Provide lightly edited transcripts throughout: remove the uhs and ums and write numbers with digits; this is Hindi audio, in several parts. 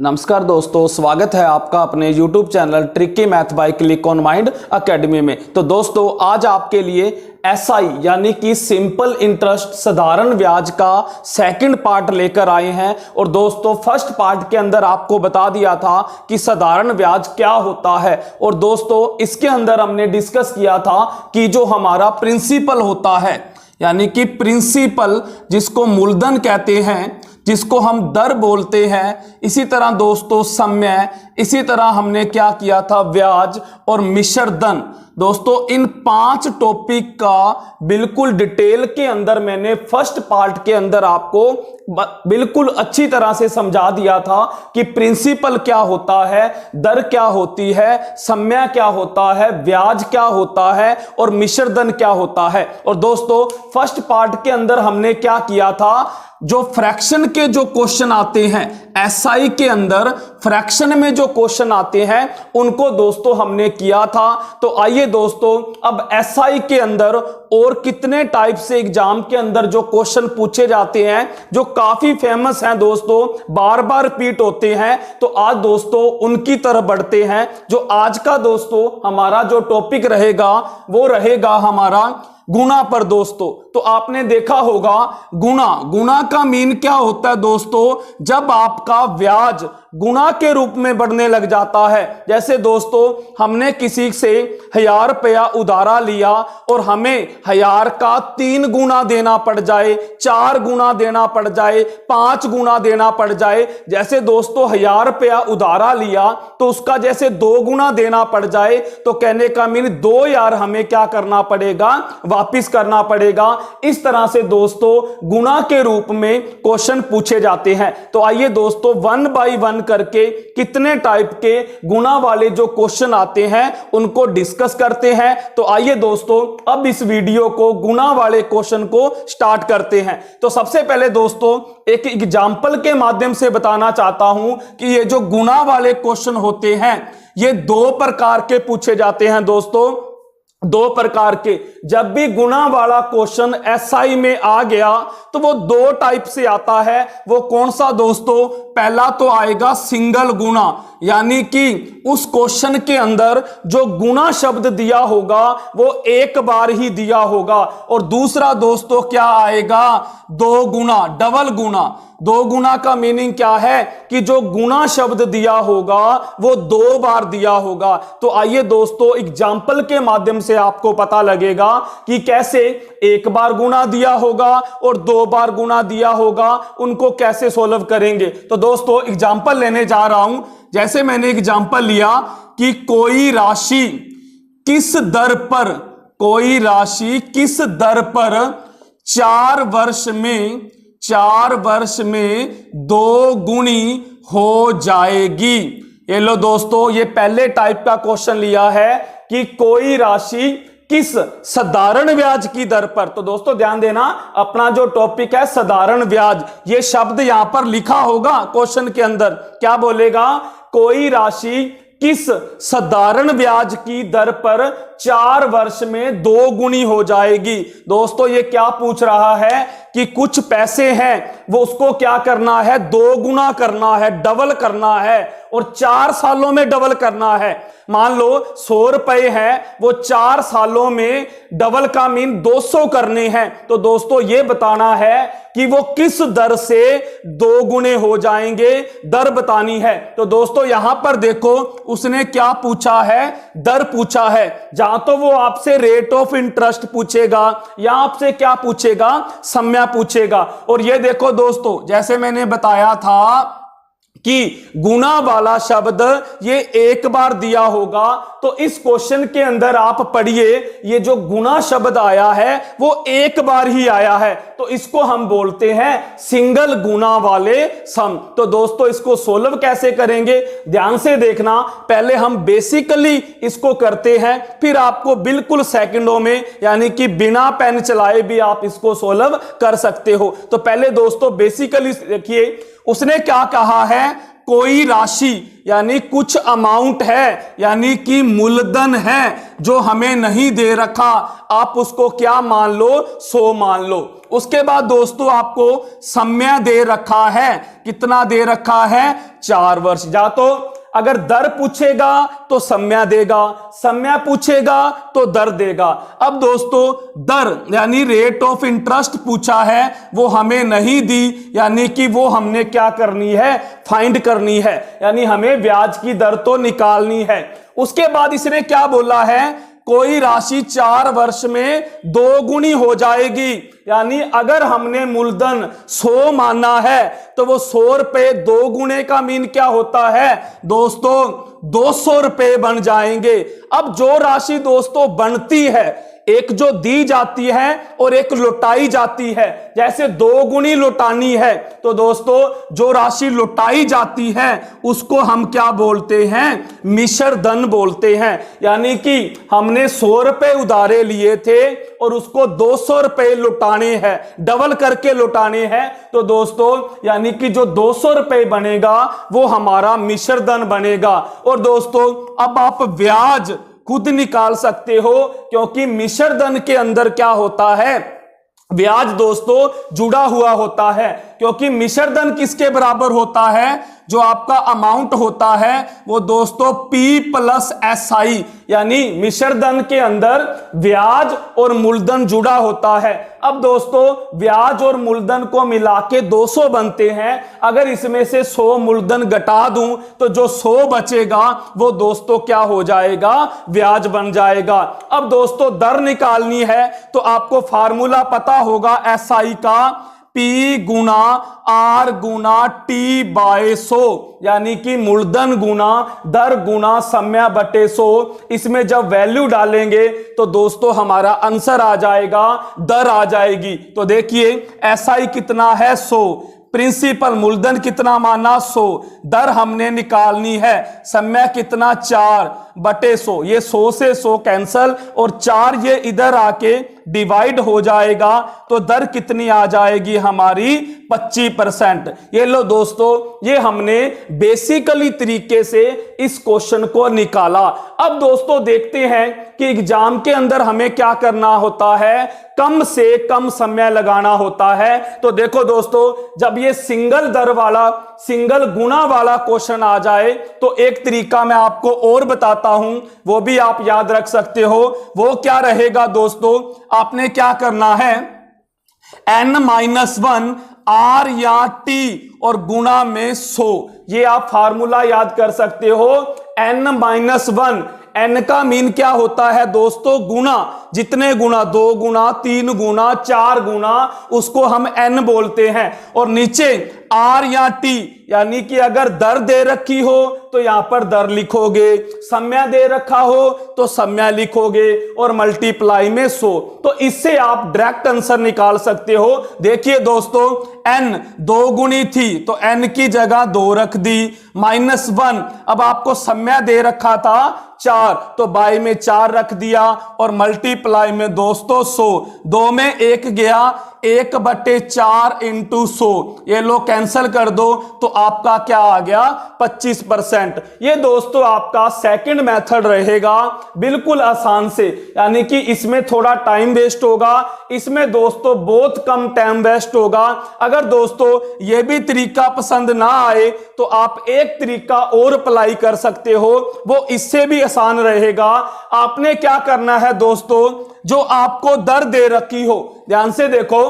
नमस्कार दोस्तों, स्वागत है आपका अपने YouTube channel tricky math bye click on mind academy में। तो दोस्तों, आज आपके लिए एसआई यानी कि सिंपल इंटरेस्ट साधारण ब्याज का सेकंड पार्ट लेकर आए हैं। और दोस्तों, फर्स्ट पार्ट के अंदर आपको बता दिया था कि साधारण ब्याज क्या होता है। और दोस्तों, इसके अंदर हमने डिस्कस किया था कि जो हमारा प्रिंसिपल होता है यानी कि प्रिंसिपल जिसको मूलधन कहते हैं, जिसको हम दर बोलते हैं, इसी तरह दोस्तों समय, इसी तरह हमने क्या किया था ब्याज और मिश्रधन। दोस्तों, इन 5 टॉपिक का बिल्कुल डिटेल के अंदर मैंने फर्स्ट पार्ट के अंदर आपको बिल्कुल अच्छी तरह से समझा दिया था कि प्रिंसिपल क्या होता है, दर क्या होती है, समय क्या होता है, ब्याज क्या होता है और मिश्रधन क्या होता है। और दोस्तों, फर्स्ट पार्ट के अंदर हमने क्या किया था, जो फ्रैक्शन के जो क्वेश्चन आते हैं एसआई के अंदर, फ्रैक्शन में जो क्वेश्चन आते हैं उनको दोस्तों हमने किया था। तो आइए दोस्तों, अब एसआई के अंदर और कितने टाइप से एग्जाम के अंदर जो क्वेश्चन पूछे जाते हैं जो काफी फेमस हैं दोस्तों, बार बार रिपीट होते हैं, तो आज दोस्तों उनकी तरफ बढ़ते हैं। जो आज का दोस्तों हमारा जो टॉपिक रहेगा वो रहेगा हमारा गुणा पर। दोस्तों, तो आपने देखा होगा गुणा का मीन क्या होता है दोस्तों, जब आपका ब्याज गुणा के रूप में बढ़ने लग जाता है। जैसे दोस्तों, हमने किसी से 1000 रुपया उधारा लिया और हमें 1000 का 3 गुना देना पड़ जाए, 4 गुना देना पड़ जाए, 5 गुना देना पड़ जाए। जैसे दोस्तों 1000 रुपया उधारा लिया तो उसका जैसे 2 गुना देना पड़ जाए, तो कहने का मीन 2000 हमें क्या करना पड़ेगा, वापिस करना पड़ेगा। इस तरह से दोस्तों गुणा के रूप में क्वेश्चन पूछे जाते हैं। तो आइए दोस्तों, 1 बाय 1 करके कितने टाइप के गुणा वाले जो क्वेश्चन आते हैं उनको डिस्कस करते हैं। तो आइए दोस्तों, अब इस वीडियो को गुणा वाले क्वेश्चन को स्टार्ट करते हैं। तो सबसे पहले दोस्तों एक एग्जांपल के माध्यम से बताना चाहता हूं कि ये जो गुणा वाले क्वेश्चन होते हैं ये 2 प्रकार के पूछे जाते हैं दोस्तों, 2 प्रकार के। जब भी गुणा वाला क्वेश्चन एसआई में आ गया तो वो 2 टाइप से आता है। वो कौन सा दोस्तों, पहला तो आएगा सिंगल गुणा, यानी कि उस क्वेश्चन के अंदर जो गुणा शब्द दिया होगा वो एक बार ही दिया होगा। और दूसरा दोस्तों क्या आएगा, 2 गुना, डबल गुणा। 2 गुना का मीनिंग क्या है कि जो गुणा शब्द दिया होगा वो 2 बार दिया होगा। तो आइए दोस्तों, एग्जाम्पल के माध्यम से आपको पता लगेगा कि कैसे एक बार गुणा दिया होगा और 2 बार गुणा दिया होगा, उनको कैसे सोल्व करेंगे। तो दोस्तों एग्जाम्पल लेने जा रहा हूं। जैसे मैंने एग्जाम्पल लिया कि कोई राशि किस दर पर, कोई राशि किस दर पर 4 वर्ष में 2 गुनी हो जाएगी। ये लो दोस्तों, ये पहले टाइप का क्वेश्चन लिया है कि कोई राशि किस साधारण ब्याज की दर पर। तो दोस्तों ध्यान देना, अपना जो टॉपिक है साधारण ब्याज, ये शब्द यहां पर लिखा होगा क्वेश्चन के अंदर। क्या बोलेगा, कोई राशि किस साधारण ब्याज की दर पर 4 वर्ष में 2 गुनी हो जाएगी। दोस्तों ये क्या पूछ रहा है कि कुछ पैसे हैं वो उसको क्या करना है, 2 गुना करना है, डबल करना है और 4 सालों में डबल करना है। मान लो 100 रुपए हैं, वो 4 सालों में डबल का मीन 200 करने हैं। तो दोस्तों ये बताना है कि वो किस दर से 2 गुने हो जाएंगे, दर बतानी है। तो दोस्तों यहां पर देखो, उसने क्या पूछा है, दर पूछा है। जहां तो वो आपसे रेट ऑफ इंटरेस्ट पूछेगा या आपसे क्या पूछेगा, समय पूछेगा। और ये देखो दोस्तों, जैसे मैंने बताया था कि गुणा वाला शब्द ये एक बार दिया होगा, तो इस क्वेश्चन के अंदर आप पढ़िए, ये जो गुणा शब्द आया है वो एक बार ही आया है, तो इसको हम बोलते हैं सिंगल गुणा वाले सम। तो दोस्तों इसको सोल्व कैसे करेंगे, ध्यान से देखना। पहले हम बेसिकली इसको करते हैं, फिर आपको बिल्कुल सेकंडों में यानी कि बिना पेन चलाए भी आप इसको सोल्व कर सकते हो। तो पहले दोस्तों बेसिकली देखिए, उसने क्या कहा है, कोई राशि यानी कुछ अमाउंट है, यानी कि मूलधन है जो हमें नहीं दे रखा, आप उसको क्या मान लो, 100 मान लो। उसके बाद दोस्तों आपको समय दे रखा है, कितना दे रखा है, 4 वर्ष। या तो अगर दर पूछेगा तो समय देगा, समय पूछेगा तो दर देगा। अब दोस्तों दर यानी रेट ऑफ इंटरेस्ट पूछा है, वो हमें नहीं दी, यानी कि वो हमने क्या करनी है, फाइंड करनी है, यानी हमें ब्याज की दर तो निकालनी है। उसके बाद इसने क्या बोला है, कोई राशि 4 वर्ष में 2 गुनी हो जाएगी, यानी अगर हमने मूलधन 100 माना है तो वो 100 रुपए 2 गुने का मीन क्या होता है दोस्तों, 200 रुपए बन जाएंगे। अब जो राशि दोस्तों बनती है, एक जो दी जाती है और एक लौटाई जाती है, जैसे 2 गुनी लौटानी है तो दोस्तों जो राशि लौटाई जाती है उसको हम क्या बोलते हैं, मिश्र धन बोलते हैं। यानी कि हमने 100 रुपए उधारे लिए थे और उसको 200 रुपए लौटाने हैं, डबल करके लौटाने हैं, तो दोस्तों यानी कि जो 200 रुपए बनेगा वो हमारा मिश्र धन बनेगा। और दोस्तों अब आप ब्याज खुद निकाल सकते हो, क्योंकि मिश्र धन के अंदर क्या होता है, ब्याज दोस्तों जुड़ा हुआ होता है। क्योंकि मिश्र धन किसके बराबर होता है, जो आपका अमाउंट होता है वो दोस्तों P प्लस SI, यानी मिश्र धन के अंदर ब्याज और मूलधन जुड़ा होता है। अब दोस्तों ब्याज और मूलधन को मिला के 200 बनते हैं, अगर इसमें से 100 मूलधन घटा दूं तो जो 100 बचेगा वो दोस्तों क्या हो जाएगा, ब्याज बन जाएगा। अब दोस्तों दर निकालनी है तो आपको फार्मूला पता होगा SI का, P गुना R गुना T बाय 100, यानी कि मूलधन गुना दर गुना समय बटे 100। इसमें जब वैल्यू डालेंगे तो दोस्तों हमारा आंसर आ जाएगा, दर आ जाएगी। तो देखिए SI कितना है 100, प्रिंसिपल मूलधन कितना माना 100, दर हमने निकालनी है, समय कितना 4 बटे 100, ये 100 से 100 कैंसल और 4 ये इधर आके डिवाइड हो जाएगा, तो दर कितनी आ जाएगी हमारी 25%। ये लो दोस्तों, ये हमने बेसिकली तरीके से इस क्वेश्चन को निकाला। अब दोस्तों देखते हैं कि एग्जाम के अंदर हमें क्या करना होता है, कम से कम समय लगाना होता है। तो देखो दोस्तों, जब ये सिंगल दर वाला, सिंगल गुना वाला क्वेश्चन आ जाए तो एक तरीका मैं आपको और बताता हूं, वो भी आप याद रख सकते हो। वो क्या रहेगा दोस्तों, आपने क्या करना है, n-1 R या T और गुना में 100, ये आप फार्मूला याद कर सकते हो। n-1, n का मीन क्या होता है दोस्तों, गुना, जितने गुना, 2 गुना 3 गुना 4 गुना, उसको हम n बोलते हैं। और नीचे R या T, यानी कि अगर दर दे रखी हो तो यहां पर दर लिखोगे, समय दे रखा हो तो समय लिखोगे और मल्टीप्लाई में 100। तो इससे आप डायरेक्ट आंसर निकाल सकते हो। देखिए दोस्तों, n 2 गुनी थी तो n की जगह 2 रख दी, -1, अब आपको समय दे रखा था 4 तो बाई में 4 रख दिया और मल्टीप्लाई में दोस्तों 100, 2 में 1 गया, 1/4 इंटू 100, ये लो कैंसल कर दो तो आपका क्या आ गया 25%। ये दोस्तों आपका सेकंड मेथड रहेगा, बिल्कुल आसान से, यानी कि इसमें थोड़ा टाइम वेस्ट होगा, इसमें दोस्तों बहुत कम टाइम वेस्ट होगा। अगर दोस्तों ये भी तरीका पसंद ना आए तो आप एक तरीका और अप्लाई कर सकते हो, वो इससे भी आसान रहेगा। आपने क्या करना है दोस्तों, जो आपको दर दे रखी हो, ध्यान से देखो,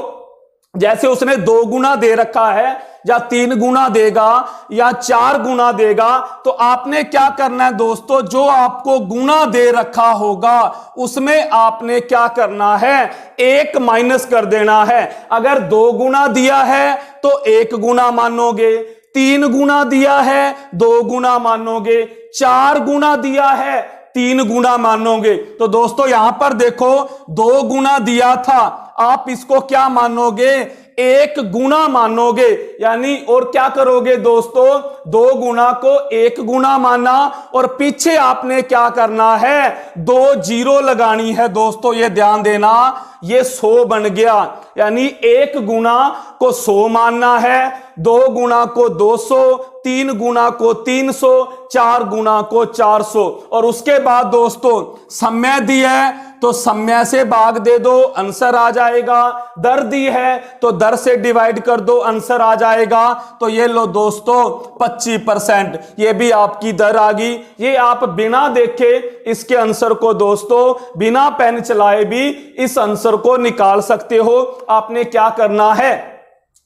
जैसे उसने 2 गुना दे रखा है या 3 गुना देगा या 4 गुना देगा, तो आपने क्या करना है दोस्तों, जो आपको गुना दे रखा होगा उसमें आपने क्या करना है, 1 माइनस कर देना है। अगर 2 गुना दिया है तो 1 गुना मानोगे, 3 गुना दिया है 2 गुना मानोगे, 4 गुना दिया है 3 गुना मानोगे। तो दोस्तों यहां पर देखो 2 गुना दिया था, आप इसको क्या मानोगे, 1 गुना मानोगे, यानी और क्या करोगे दोस्तों, 2 गुना को 1 गुना माना और पीछे आपने क्या करना है, 2 जीरो लगानी है दोस्तों, ये ध्यान देना, ये 100 बन गया, यानी 1 गुना को 100 मानना है, 2 गुना को 200, 3 गुना को 300, 4 गुना को 400। और उसके बाद दोस्तों समय दिया है तो सम्या से भाग दे दो, आंसर आ जाएगा। दर दी है तो दर से डिवाइड कर दो, आंसर आ जाएगा। तो ये लो दोस्तों 25%, ये भी आपकी दर आ गई। ये आप बिना देखे इसके आंसर को दोस्तों, बिना पेन चलाए भी इस आंसर को निकाल सकते हो। आपने क्या करना है,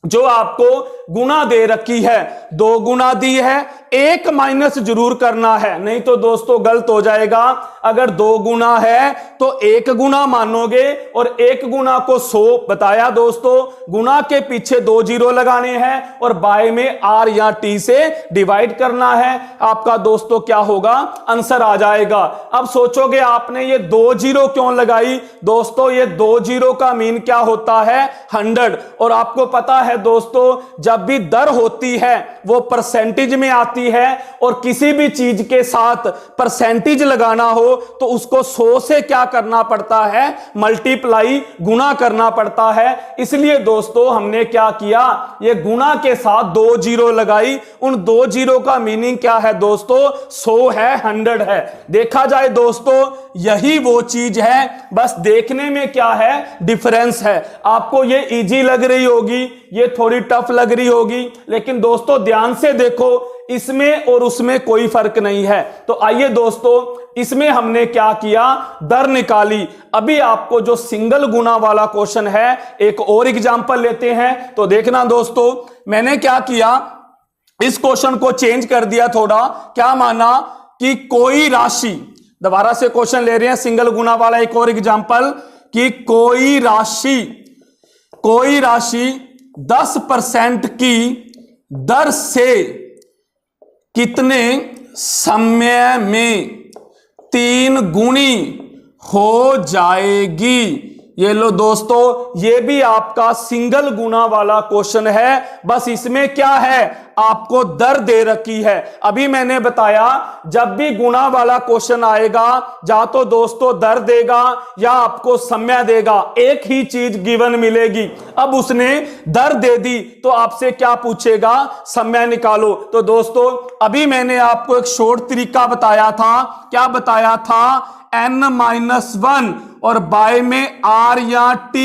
जो आपको गुना दे रखी है, 2 गुना दी है, 1 माइनस जरूर करना है, नहीं तो दोस्तों गलत हो जाएगा। अगर 2 गुना है तो 1 गुना मानोगे और 1 गुना को 100 बताया दोस्तों। गुना के पीछे 2 जीरो लगाने हैं और बाय में आर या टी से डिवाइड करना है। आपका दोस्तों क्या होगा, आंसर आ जाएगा। अब सोचोगे आपने ये 2 जीरो क्यों लगाई, दोस्तों ये 2 जीरो का मीन क्या होता है, 100। और आपको पता है दोस्तों, जब भी दर होती है वो परसेंटेज में आती है, और किसी भी चीज के साथ परसेंटेज लगाना हो तो उसको 100 से क्या करना पड़ता है, मल्टीप्लाई, गुना करना पड़ता है। इसलिए दोस्तों हमने क्या किया, ये गुना के साथ 2 जीरो लगाई। उन 2 जीरो का मीनिंग क्या है दोस्तों, 100 है, 100 है। देखा जाए दोस्तों यही वो चीज है, बस देखने में क्या है, डिफरेंस है। आपको ये इजी लग रही होगी, ये थोड़ी टफ लग रही होगी, लेकिन दोस्तों ध्यान से देखो, इसमें और उसमें कोई फर्क नहीं है। तो आइए दोस्तों, इसमें हमने क्या किया, दर निकाली। अभी आपको जो सिंगल गुना वाला क्वेश्चन है, एक और एग्जांपल लेते हैं। तो देखना दोस्तों, मैंने क्या किया, इस क्वेश्चन को चेंज कर दिया थोड़ा। क्या माना कि कोई राशि, दोबारा से क्वेश्चन ले रहे हैं सिंगल गुना वाला, एक और एग्जांपल, कि कोई राशि 10% की दर से कितने समय में 3 गुनी हो जाएगी। ये लो दोस्तों, ये भी आपका सिंगल गुना वाला क्वेश्चन है, बस इसमें क्या है, आपको दर दे रखी है। अभी मैंने बताया जब भी गुना वाला क्वेश्चन आएगा, या तो दोस्तों दर देगा या आपको समय देगा, एक ही चीज गिवन मिलेगी। अब उसने दर दे दी तो आपसे क्या पूछेगा, समय निकालो। तो दोस्तों अभी मैंने आपको एक शॉर्ट तरीका बताया था। क्या बताया था, n-1 और बाय में r या t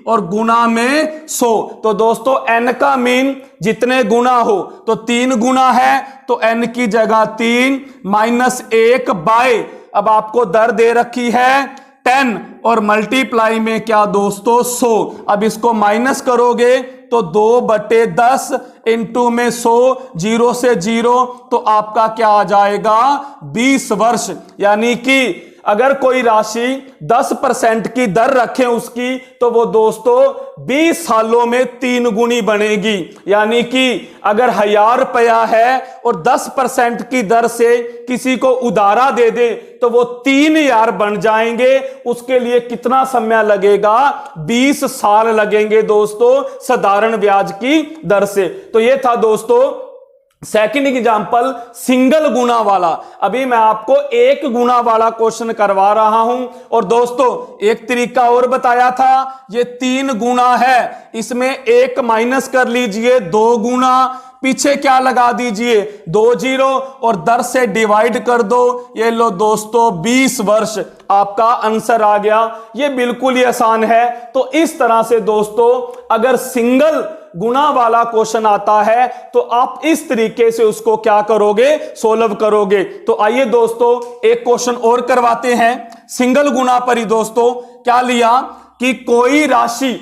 और गुना में 100। तो दोस्तों n का मीन जितने गुना हो, तो 3 गुना है तो n की जगह 3 -1 बाय, अब आपको दर दे रखी है 10 और मल्टीप्लाई में क्या दोस्तों 100। अब इसको माइनस करोगे तो 2/10 इंटू में 100, 0 से 0, तो आपका क्या आ जाएगा, 20 वर्ष। यानी कि अगर कोई राशि 10% की दर रखें उसकी, तो वो दोस्तों 20 सालों में 3 गुनी बनेगी। यानी कि अगर 1000 रुपया है और 10% की दर से किसी को उधारा दे दे, तो वो 3000 बन जाएंगे। उसके लिए कितना समय लगेगा, 20 साल लगेंगे दोस्तों, साधारण ब्याज की दर से। तो ये था दोस्तों सेकंड एग्जांपल, सिंगल गुना वाला। अभी मैं आपको 1 गुना वाला क्वेश्चन करवा रहा हूं। और दोस्तों एक तरीका और बताया था, ये 3 गुना है, इसमें 1 माइनस कर लीजिए, 2 गुना, पीछे क्या लगा दीजिए, 2 जीरो और दर से डिवाइड कर दो। ये लो दोस्तों 20 वर्ष, आपका आंसर आ गया। ये बिल्कुल ही आसान है। तो इस तरह से दोस्तों अगर सिंगल गुना वाला क्वेश्चन आता है तो आप इस तरीके से उसको क्या करोगे, सोल्व करोगे। तो आइए दोस्तों एक क्वेश्चन और करवाते हैं सिंगल गुना पर ही। दोस्तों क्या लिया कि कोई राशि,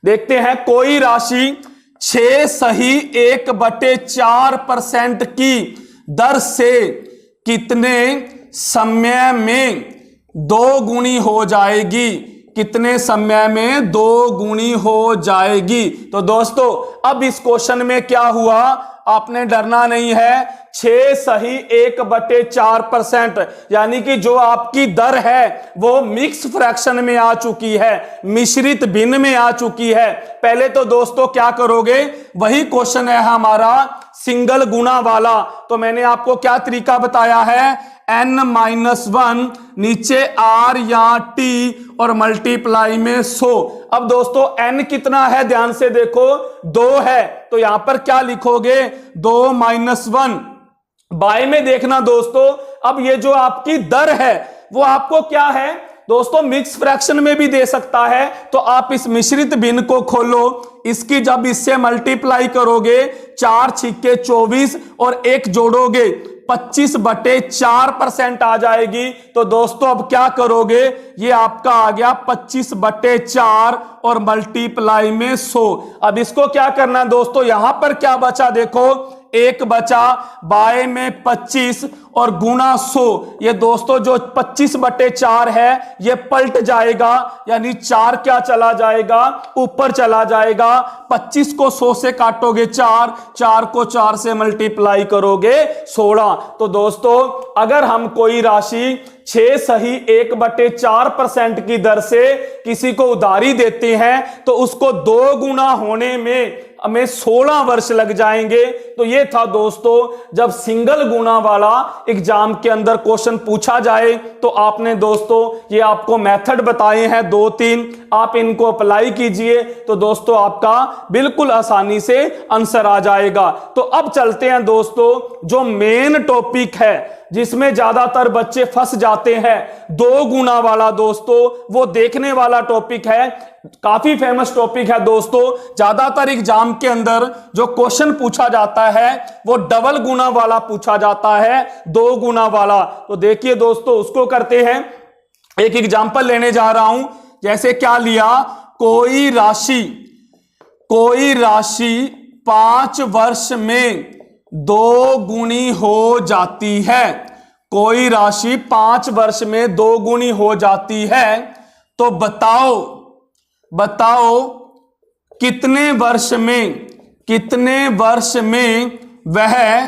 देखते हैं, कोई राशि 6 सही 1/4% की दर से कितने समय में 2 गुनी हो जाएगी, कितने समय में 2 गुनी हो जाएगी। तो दोस्तों अब इस क्वेश्चन में क्या हुआ, आपने डरना नहीं है, 6 सही 1/4%, यानी कि जो आपकी दर है वो मिक्स फ्रैक्शन में आ चुकी है, मिश्रित भिन्न में आ चुकी है। पहले तो दोस्तों क्या करोगे, वही क्वेश्चन है हमारा सिंगल गुना वाला। तो मैंने आपको क्या तरीका बताया है, n-1 नीचे r या t और मल्टीप्लाई में 100। अब दोस्तों n कितना है, ध्यान से देखो, 2 है, तो यहां पर क्या लिखोगे, 2 - 1। बाय में देखना दोस्तों, अब ये जो आपकी दर है वो आपको क्या है दोस्तों मिक्स फ्रैक्शन में भी दे सकता है। तो आप इस मिश्रित भिन्न को खोलो, इसकी जब इससे मल्टीप्लाई करोगे 4 छिक्के 24 और 1 जोड़ोगे 25/4% आ जाएगी। तो दोस्तों अब क्या करोगे, ये आपका आ गया 25/4 और मल्टीप्लाई में 100। अब इसको क्या करना है दोस्तों, यहां पर क्या बचा देखो, 1 बचा, बाय में 25 और गुना 100। ये दोस्तों जो 25/4 है ये पलट जाएगा, यानी 4 क्या चला जाएगा, ऊपर चला जाएगा। 25 को 100 से काटोगे 4, 4 को 4 से मल्टीप्लाई करोगे 16। तो दोस्तों अगर हम कोई राशि 6 सही 1/4% की दर से किसी को उधारी देते हैं तो उसको 2 गुना होने में हमें 16 वर्ष लग जाएंगे। तो ये था दोस्तों, जब सिंगल गुना वाला एग्जाम के अंदर क्वेश्चन पूछा जाए तो आपने दोस्तों ये आपको मेथड बताए हैं 2-3, आप इनको अप्लाई कीजिए तो दोस्तों आपका बिल्कुल आसानी से आंसर आ जाएगा। तो अब चलते हैं दोस्तों, जो मेन टॉपिक है जिसमें ज्यादातर बच्चे फंस जाते हैं, 2 गुना वाला दोस्तों, वो देखने वाला टॉपिक है, काफी फेमस टॉपिक है दोस्तों। ज्यादातर एग्जाम के अंदर जो क्वेश्चन पूछा जाता है वो डबल गुना वाला पूछा जाता है, 2 गुना वाला। तो देखिए दोस्तों उसको करते हैं, एक एग्जांपल लेने जा रहा हूं। जैसे क्या लिया, कोई राशि 5 वर्ष में 2 गुनी हो जाती है। कोई राशि 5 वर्ष में 2 गुनी हो जाती है, तो बताओ कितने वर्ष में वह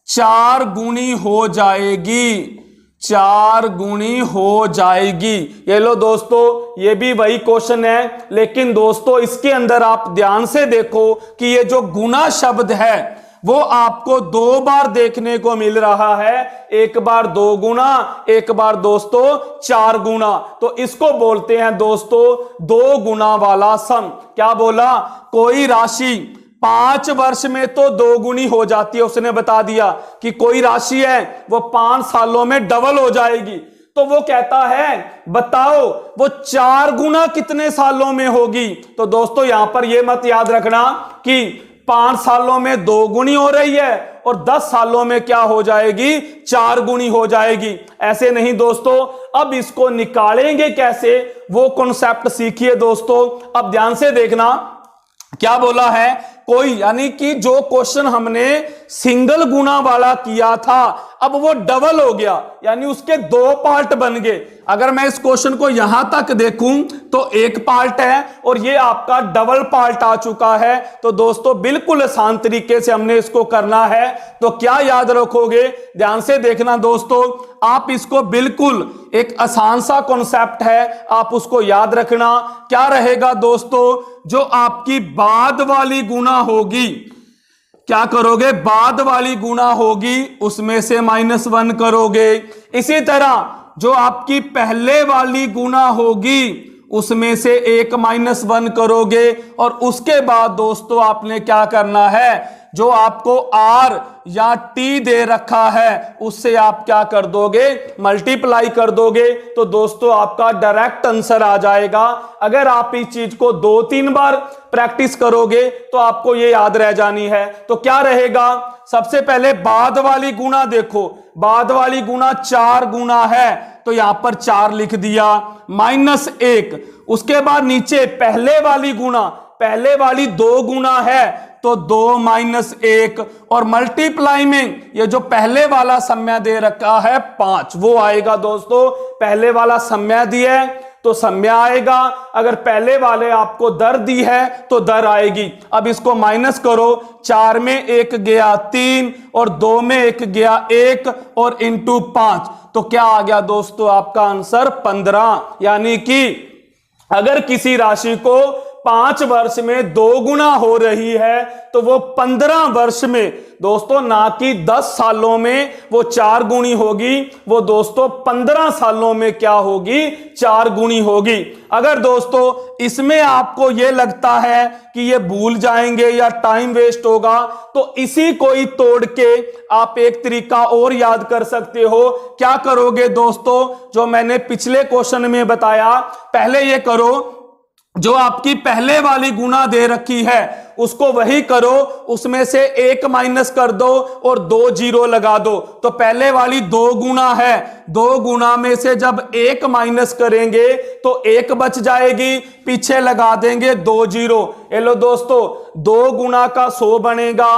4 गुनी हो जाएगी। 4 गुनी हो जाएगी। ये लो दोस्तों, ये भी वही क्वेश्चन है, लेकिन दोस्तों इसके अंदर आप ध्यान से देखो कि ये जो गुना शब्द है वो आपको 2 बार देखने को मिल रहा है, एक बार 2 गुना, एक बार दोस्तों 4 गुना। तो इसको बोलते हैं दोस्तों 2 गुना वाला सम। क्या बोला, कोई राशि 5 वर्ष में तो 2 गुनी हो जाती है, उसने बता दिया कि कोई राशि है वो 5 सालों में डबल हो जाएगी। तो वो कहता है बताओ वो 4 गुना कितने सालों में होगी। तो दोस्तों यहां पर यह मत याद रखना कि 5 सालों में 2 गुनी हो रही है और 10 सालों में क्या हो जाएगी, 4 गुनी हो जाएगी। ऐसे नहीं दोस्तों। अब इसको निकालेंगे कैसे, वो कॉन्सेप्ट सीखिए दोस्तों। अब ध्यान से देखना क्या बोला है, कोई, यानी कि जो क्वेश्चन हमने सिंगल गुना वाला किया था अब वो डबल हो गया, यानी उसके 2 पार्ट बन गए। अगर मैं इस क्वेश्चन को यहां तक देखूं तो 1 पार्ट है और ये आपका डबल पार्ट आ चुका है। तो दोस्तों बिल्कुल आसान तरीके से हमने इसको करना है। तो क्या याद रखोगे, ध्यान से देखना दोस्तों, आप इसको बिल्कुल एक आसान सा कॉन्सेप्ट है, आप उसको याद रखना। क्या रहेगा दोस्तों, जो आपकी बाद वाली गुना होगी, क्या करोगे, बाद वाली गुना होगी उसमें से -1 करोगे। इसी तरह जो आपकी पहले वाली गुना होगी उसमें से 1 -1 करोगे। और उसके बाद दोस्तों आपने क्या करना है, जो आपको R या T दे रखा है उससे आप क्या कर दोगे, मल्टीप्लाई कर दोगे। तो दोस्तों आपका डायरेक्ट आंसर आ जाएगा। अगर आप इस चीज को 2-3 बार प्रैक्टिस करोगे तो आपको ये याद रह जानी है। तो क्या रहेगा, सबसे पहले बाद वाली गुना देखो, बाद वाली गुना 4 गुना है तो यहां पर 4 लिख दिया, -1। उसके बाद नीचे पहले वाली गुना, पहले वाली 2 गुना है तो 2 -1 और मल्टीप्लाई में ये जो पहले वाला सम्या दे रखा है 5 वो आएगा दोस्तों। पहले वाला सम्या दिया है तो सम्या आएगा, अगर पहले वाले आपको दर दी है तो दर आएगी। अब इसको माइनस करो, 4 में 1 गया 3 और 2 में 1 गया 1 और इंटू 5, तो क्या आ गया दोस्तों आपका आंसर 15। यानी कि अगर किसी राशि को 5 वर्ष में 2 गुना हो रही है तो वो 15 वर्ष में दोस्तों, ना कि 10 सालों में वो 4 गुनी होगी, वो दोस्तों 15 सालों में क्या होगी, 4 गुनी होगी। अगर दोस्तों इसमें आपको ये लगता है कि ये भूल जाएंगे या टाइम वेस्ट होगा, तो इसी को ही तोड़ के आप एक तरीका और याद कर सकते हो। क्या करोगे दोस्तों, जो मैंने पिछले क्वेश्चन में बताया, पहले ये करो, जो आपकी पहले वाली गुना दे रखी है उसको वही करो, उसमें से 1 माइनस कर दो और 2 जीरो लगा दो। तो पहले वाली 2 गुना है, 2 गुना में से जब 1 माइनस करेंगे तो 1 बच जाएगी, पीछे लगा देंगे 2 जीरो। ये लो दोस्तों, 2 गुना का 100 बनेगा,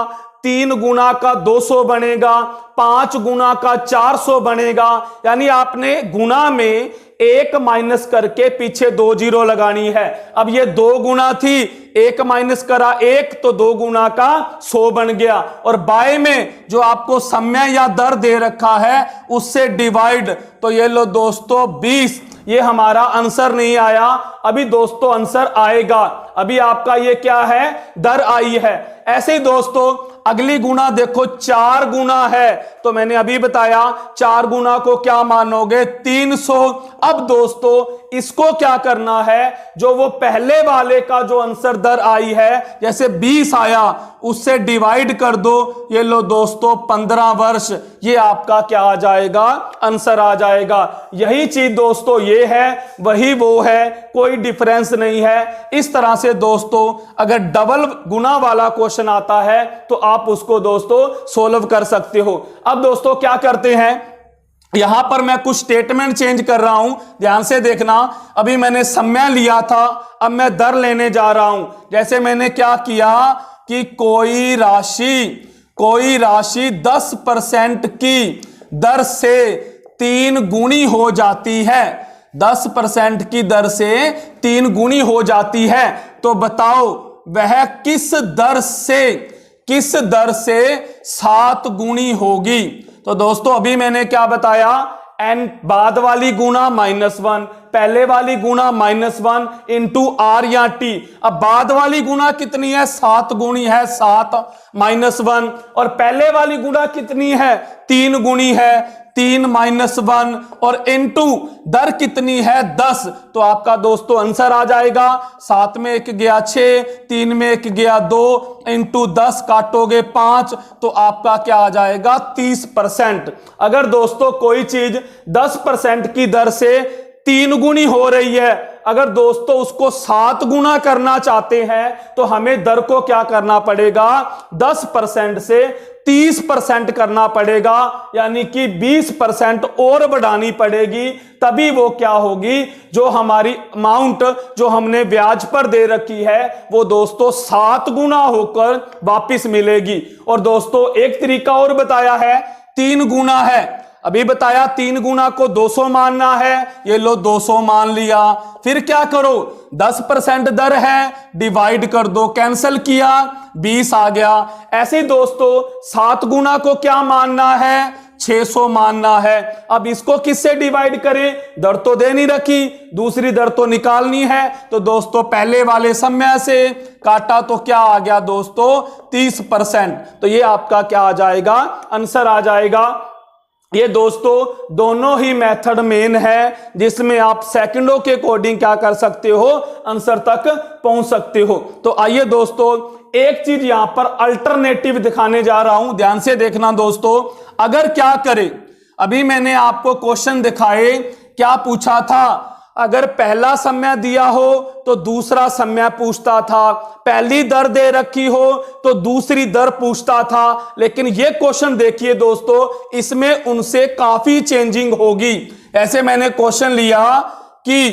3 गुना का 200 बनेगा, 5 गुना का 400 बनेगा। यानी आपने गुना में 1 माइनस करके पीछे 2 जीरो लगानी है। अब ये 2 गुना थी, 1 माइनस करा 1 तो 2 गुना का 100 बन गया। और बाय में जो आपको समय या दर दे रखा है उससे डिवाइड, तो ये लो दोस्तों 20। ये हमारा आंसर नहीं आया, अभी दोस्तों आंसर आएगा। अभी आपका ये क्या है, दर आई है। ऐसे ही दोस्तों अगली गुना देखो, 4 गुना है, तो मैंने अभी बताया 4 गुना को क्या मानोगे, 300। अब दोस्तों इसको क्या करना है, जो वो पहले वाले का जो आंसर दर आई है, जैसे 20 आया, उससे डिवाइड कर दो। ये लो दोस्तों 15 वर्ष, ये आपका क्या आ जाएगा, आंसर आ जाएगा। यही चीज दोस्तों ये है, वही वो है, कोई डिफरेंस नहीं है। इस तरह से दोस्तों अगर डबल गुना वाला क्वेश्चन आता है तो आप उसको दोस्तों सोल्व कर सकते हो। अब दोस्तों क्या करते हैं, यहां पर मैं कुछ स्टेटमेंट चेंज कर रहा हूं, ध्यान से देखना। अभी मैंने समय लिया था, अब मैं दर लेने जा रहा हूं। जैसे मैंने क्या किया कि कोई राशि 10% की दर से 3 गुनी हो जाती है, 10% की दर से 3 गुनी हो जाती है, तो बताओ वह किस दर से 7 गुनी होगी। तो दोस्तों अभी मैंने क्या बताया, n बाद वाली गुना -1, पहले वाली गुना -1 इंटू r या t। अब बाद वाली गुना कितनी है, 7 गुनी है, 7 -1। और पहले वाली गुना कितनी है, 3 गुनी है, 3 -1 और इंटू दर कितनी है, 10। तो आपका दोस्तों आंसर आ जाएगा, 7 में 1 गया 6, 3 में 1 गया 2, इंटू 10 काटोगे 5, तो आपका क्या आ जाएगा, 30%। अगर दोस्तों कोई चीज 10% की दर से 3 गुनी हो रही है, अगर दोस्तों उसको 7 गुना करना चाहते हैं तो हमें दर को क्या करना पड़ेगा, 10% से 30% करना पड़ेगा, यानी कि 20% और बढ़ानी पड़ेगी, तभी वो क्या होगी, जो हमारी अमाउंट जो हमने ब्याज पर दे रखी है वो दोस्तों 7 गुना होकर वापस मिलेगी। और दोस्तों एक तरीका और बताया है, 3 गुना है, अभी बताया 3 गुना को 200 मानना है, ये लो 200 मान लिया। फिर क्या करो, 10% दर है, डिवाइड कर दो, कैंसिल किया, 20 आ गया। ऐसे ही दोस्तों 7 गुना को क्या मानना है, 600 मानना है। अब इसको किससे डिवाइड करें, दर तो दे नहीं रखी, दूसरी दर तो निकालनी है, तो दोस्तों पहले वाले समय से काटा तो क्या आ गया दोस्तों, 30%। तो ये आपका क्या आ जाएगा, आंसर आ जाएगा। ये दोस्तों दोनों ही मेथड मेन है, जिसमें आप सेकंडों के अकॉर्डिंग क्या कर सकते हो, आंसर तक पहुंच सकते हो। तो आइए दोस्तों एक चीज यहां पर अल्टरनेटिव दिखाने जा रहा हूं, ध्यान से देखना दोस्तों। अगर क्या करें, अभी मैंने आपको क्वेश्चन दिखाए, क्या पूछा था, अगर पहला समय दिया हो तो दूसरा समय पूछता था, पहली दर दे रखी हो तो दूसरी दर पूछता था। लेकिन ये क्वेश्चन देखिए दोस्तों, इसमें उनसे काफी चेंजिंग होगी। ऐसे मैंने क्वेश्चन लिया कि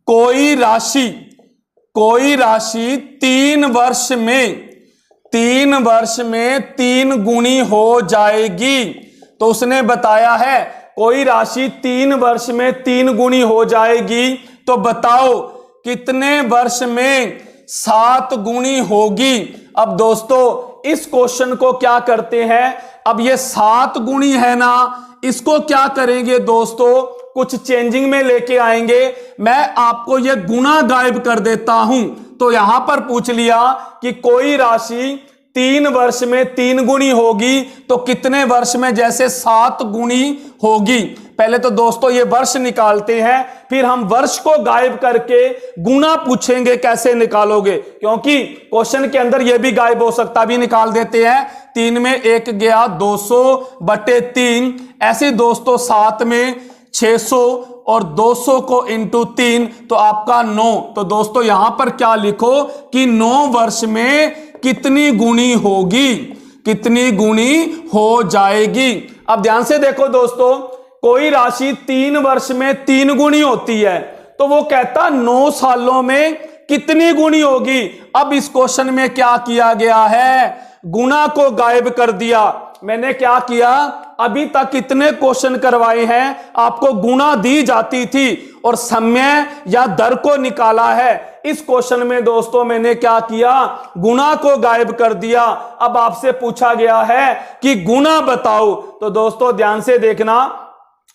कोई राशि 3 वर्ष में 3 गुनी हो जाएगी। तो उसने बताया है कोई राशि 3 वर्ष में 3 गुनी हो जाएगी, तो बताओ कितने वर्ष में 7 गुनी होगी। अब दोस्तों इस क्वेश्चन को क्या करते हैं, अब ये 7 गुनी है ना, इसको क्या करेंगे दोस्तों, कुछ चेंजिंग में लेके आएंगे। मैं आपको ये गुना गायब कर देता हूं, तो यहां पर पूछ लिया कि कोई राशि 3 वर्ष में 3 गुनी होगी तो कितने वर्ष में जैसे 7 गुनी होगी। पहले तो दोस्तों ये वर्ष निकालते हैं, फिर हम वर्ष को गायब करके गुना पूछेंगे कैसे निकालोगे, क्योंकि क्वेश्चन के अंदर ये भी गायब हो सकता, भी निकाल देते हैं। 3 में 1 गया 200/3, ऐसे दोस्तों 7 में 600 और 200 को इंटू 3 तो आपका 9। तो दोस्तों यहां पर क्या लिखो कि 9 वर्ष में कितनी गुनी होगी, कितनी गुनी हो जाएगी। अब ध्यान से देखो दोस्तों, कोई राशि 3 वर्ष में 3 गुनी होती है तो वो कहता 9 सालों में कितनी गुनी होगी। अब इस क्वेश्चन में क्या किया गया है, गुना को गायब कर दिया। मैंने क्या किया, अभी तक कितने क्वेश्चन करवाए हैं, आपको गुना दी जाती थी और समय या दर को निकाला है। इस क्वेश्चन में दोस्तों मैंने क्या किया, गुना को गायब कर दिया। अब आपसे पूछा गया है कि गुना बताओ, तो दोस्तों ध्यान से देखना।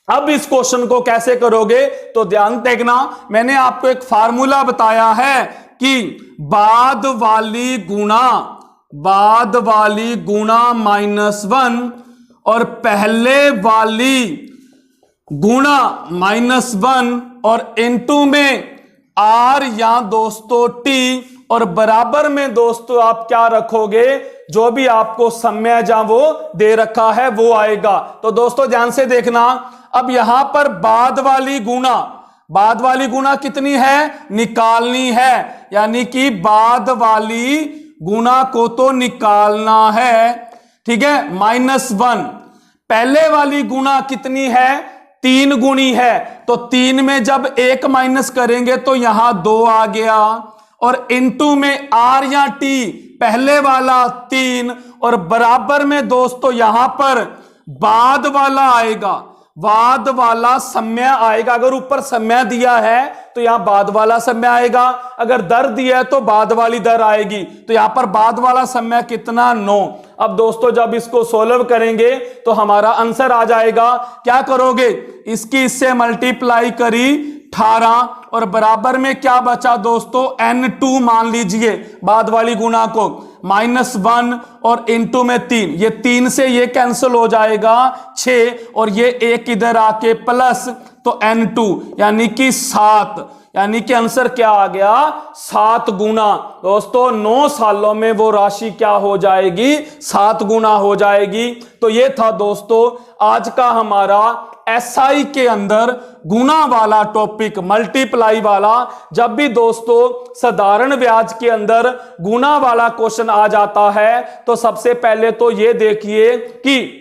अब इस क्वेश्चन को कैसे करोगे तो ध्यान देखना, मैंने आपको एक फार्मूला बताया है कि बाद वाली गुना -1 और पहले वाली गुना -1 और इनटू में R या दोस्तों T और बराबर में दोस्तों आप क्या रखोगे, जो भी आपको समय जहां वो दे रखा है वो आएगा। तो दोस्तों ध्यान से देखना, अब यहां पर बाद वाली गुना कितनी है, निकालनी है, यानी कि बाद वाली गुना को तो निकालना है, ठीक है, -1। पहले वाली गुना कितनी है, 3 गुनी है, तो 3 में जब 1 माइनस करेंगे तो यहां 2 आ गया और इनटू में R या T, पहले वाला 3 और बराबर में दोस्तों यहां पर बाद वाला आएगा, बाद वाला समय आएगा। अगर ऊपर समय दिया है तो यहां बाद वाला समय आएगा, अगर दर दिया है तो बाद वाली दर आएगी। तो यहां पर बाद वाला समय कितना, 9। अब दोस्तों जब इसको सोल्व करेंगे तो हमारा आंसर आ जाएगा। क्या करोगे, इसकी इससे मल्टीप्लाई करी 18 और बराबर में क्या बचा दोस्तों, N2 मान लीजिए बाद वाली गुना को, -1 और इनटू में 3, ये 3 से ये कैंसिल हो जाएगा 6 और ये 1 इधर आके प्लस, तो N2 यानी कि 7, यानी कि आंसर क्या आ गया, 7 गुना। दोस्तों 9 सालों में वो राशि क्या हो जाएगी, 7 गुना हो जाएगी। तो ये था दोस्तों आज का हमारा SI के अंदर गुना वाला टॉपिक, मल्टीप्लाई वाला। जब भी दोस्तों साधारण ब्याज के अंदर गुना वाला क्वेश्चन आ जाता है तो सबसे पहले तो ये देखिए कि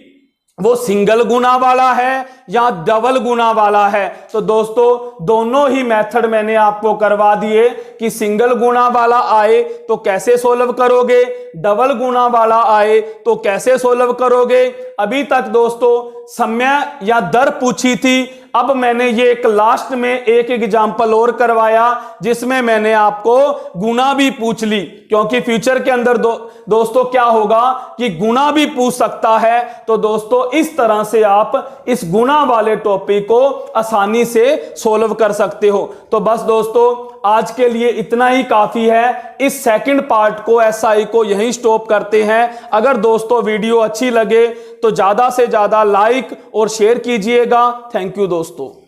वो सिंगल गुना वाला है या डबल गुना वाला है। तो दोस्तों दोनों ही मेथड मैंने आपको करवा दिए कि सिंगल गुना वाला आए तो कैसे सोल्व करोगे, डबल गुना वाला आए तो कैसे सोल्व करोगे। अभी तक दोस्तों समय या दर पूछी थी, अब मैंने ये एक लास्ट में एक एग्जाम्पल और करवाया जिसमें मैंने आपको गुना भी पूछ ली, क्योंकि फ्यूचर के अंदर दोस्तों क्या होगा कि गुना भी पूछ सकता है। तो दोस्तों इस तरह से आप इस गुना वाले टॉपिक को आसानी से सोल्व कर सकते हो। तो बस दोस्तों आज के लिए इतना ही काफी है। इस सेकंड पार्ट को SI को यहीं स्टॉप करते हैं। अगर दोस्तों वीडियो अच्छी लगे तो ज्यादा से ज्यादा लाइक और शेयर कीजिएगा। थैंक यू दोस्तों।